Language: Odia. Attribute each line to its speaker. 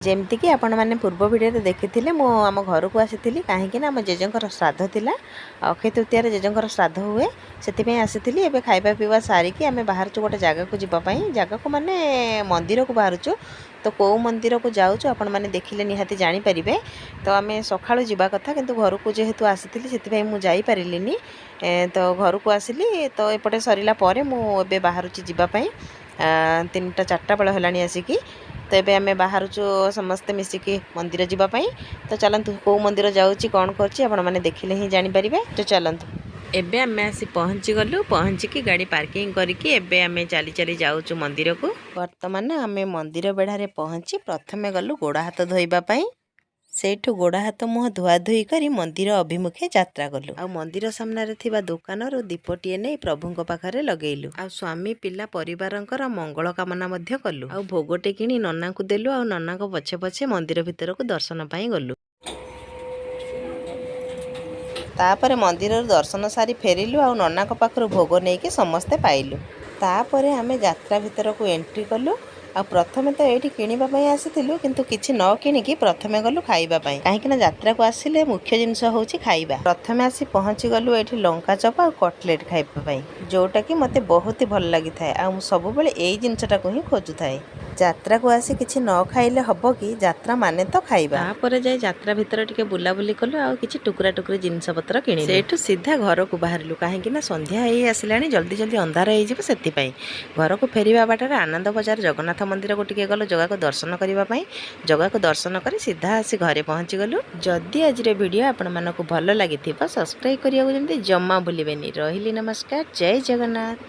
Speaker 1: ଯେମିତିକି ଆପଣମାନେ ପୂର୍ବ ଭିଡ଼ିଓରେ ଦେଖିଥିଲେ ମୁଁ ଆମ ଘରକୁ ଆସିଥିଲି କାହିଁକିନା ଆମ ଜେଜେଙ୍କର ଶ୍ରାଦ୍ଧ ଥିଲା। ଅକ୍ଷୟ ତୃତୀୟାରେ ଜେଜେଙ୍କର ଶ୍ରାଦ୍ଧ ହୁଏ, ସେଥିପାଇଁ ଆସିଥିଲି। ଏବେ ଖାଇବା ପିଇବା ସାରିକି ଆମେ ବାହାରୁଛୁ ଗୋଟେ ଜାଗାକୁ ଯିବା ପାଇଁ। ଜାଗାକୁ ମାନେ ମନ୍ଦିରକୁ ବାହାରୁଛୁ। ତ କେଉଁ ମନ୍ଦିରକୁ ଯାଉଛୁ ଆପଣମାନେ ଦେଖିଲେ ନିହାତି ଜାଣିପାରିବେ। ତ ଆମେ ସକାଳୁ ଯିବା କଥା, କିନ୍ତୁ ଘରକୁ ଯେହେତୁ ଆସିଥିଲି ସେଥିପାଇଁ ମୁଁ ଯାଇପାରିଲିନି। ତ ଘରକୁ ଆସିଲି, ତ ଏପଟେ ସରିଲା ପରେ ମୁଁ ଏବେ ବାହାରୁଛି ଯିବା ପାଇଁ। 3ଟା 4ଟା ବେଳ ହେଲାଣି ଆସିକି। ତ ଏବେ ଆମେ ବାହାରୁଛୁ ସମସ୍ତେ ମିଶିକି ମନ୍ଦିର ଯିବା ପାଇଁ। ତ ଚାଲନ୍ତୁ କେଉଁ ମନ୍ଦିର ଯାଉଛି କ'ଣ କରୁଛି ଆପଣମାନେ ଦେଖିଲେ ହିଁ ଜାଣିପାରିବେ। ତ ଚାଲନ୍ତୁ। ଏବେ ଆମେ ଆସି ପହଞ୍ଚିଗଲୁ। ପହଞ୍ଚିକି ଗାଡ଼ି ପାର୍କିଂ କରିକି ଏବେ ଆମେ ଚାଲି ଚାଲି ଯାଉଛୁ ମନ୍ଦିରକୁ। ବର୍ତ୍ତମାନ ଆମେ ମନ୍ଦିର ବେଢ଼ାରେ ପହଞ୍ଚି ପ୍ରଥମେ ଗଲୁ ଗୋଡ଼ ହାତ ଧୋଇବା ପାଇଁ। ସେଇଠୁ ଗୋଡ଼ ହାତ ମୁହଁ ଧୁଆଧୁଇ କରି ମନ୍ଦିର ଅଭିମୁଖେ ଯାତ୍ରା କଲୁ। ଆଉ ମନ୍ଦିର ସାମ୍ନାରେ ଥିବା ଦୋକାନରୁ ଦୀପଟିଏ ନେଇ ପ୍ରଭୁଙ୍କ ପାଖରେ ଲଗେଇଲୁ। ଆଉ ସ୍ୱାମୀ ପିଲା ପରିବାରଙ୍କର ମଙ୍ଗଳ କାମନା ମଧ୍ୟ କଲୁ। ଆଉ ଭୋଗଟେ କିଣି ନନାଙ୍କୁ ଦେଲୁ। ଆଉ ନନାଙ୍କ ପଛେ ପଛେ ମନ୍ଦିର ଭିତରକୁ ଦର୍ଶନ ପାଇଁ ଗଲୁ। ତାପରେ ମନ୍ଦିରରୁ ଦର୍ଶନ ସାରି ଫେରିଲୁ। ଆଉ ନନାଙ୍କ ପାଖରୁ ଭୋଗ ନେଇକି ସମସ୍ତେ ପାଇଲୁ। ତାପରେ ଆମେ ଯାତ୍ରା ଭିତରକୁ ଏଣ୍ଟ୍ରି କଲୁ। ଆଉ ପ୍ରଥମେ ତ ଏଇଠି କିଣିବା ପାଇଁ ଆସିଥିଲୁ, କିନ୍ତୁ କିଛି ନ କିଣିକି ପ୍ରଥମେ ଗଲୁ ଖାଇବା ପାଇଁ। କାହିଁକିନା ଯାତ୍ରାକୁ ଆସିଲେ ମୁଖ୍ୟ ଜିନିଷ ହେଉଛି ଖାଇବା। ପ୍ରଥମେ ଆସି ପହଞ୍ଚିଗଲୁ ଏଇଠି ଲଙ୍କା ଚପ ଆଉ କଟଲେଟ୍ ଖାଇବା ପାଇଁ, ଯେଉଁଟାକି ମୋତେ ବହୁତ ଭଲ ଲାଗିଥାଏ। ଆଉ ମୁଁ ସବୁବେଳେ ଏଇ ଜିନିଷଟାକୁ ହିଁ ଖୋଜୁଥାଏ। ଯାତ୍ରାକୁ ଆସି କିଛି ନ ଖାଇଲେ ହବ କି? ଯାତ୍ରା ମାନେ ତ ଖାଇବା। ତାପରେ ଯାଇ ଯାତ୍ରା ଭିତରେ ଟିକେ ବୁଲାବୁଲି କଲୁ। ଆଉ କିଛି ଟୁକୁରା ଟୁକୁରି ଜିନିଷପତ୍ର କିଣିଲୁ। ସେଇଠୁ ସିଧା ଘରକୁ ବାହାରିଲୁ, କାହିଁକିନା ସନ୍ଧ୍ୟା ହେଇ ଆସିଲାଣି, ଜଲ୍ଦି ଜଲ୍ଦି ଅନ୍ଧାର ହେଇଯିବ। ସେଥିପାଇଁ ଘରକୁ ଫେରିବା ବାଟରେ ଆନନ୍ଦ ବଜାର ଜଗନ୍ନାଥ ମନ୍ଦିରକୁ ଟିକେ ଗଲୁ ଜଗାକୁ ଦର୍ଶନ କରିବା ପାଇଁ। ଜଗାକୁ ଦର୍ଶନ କରି ସିଧା ଆସି ଘରେ ପହଞ୍ଚିଗଲୁ। ଯଦି ଆଜିର ଭିଡ଼ିଓ ଆପଣମାନଙ୍କୁ ଭଲ ଲାଗିଥିବ ସବସ୍କ୍ରାଇବ୍ କରିବାକୁ ଯେମିତି ଜମା ଭୁଲିବେନି। ରହିଲି, ନମସ୍କାର, ଜୟ ଜଗନ୍ନାଥ।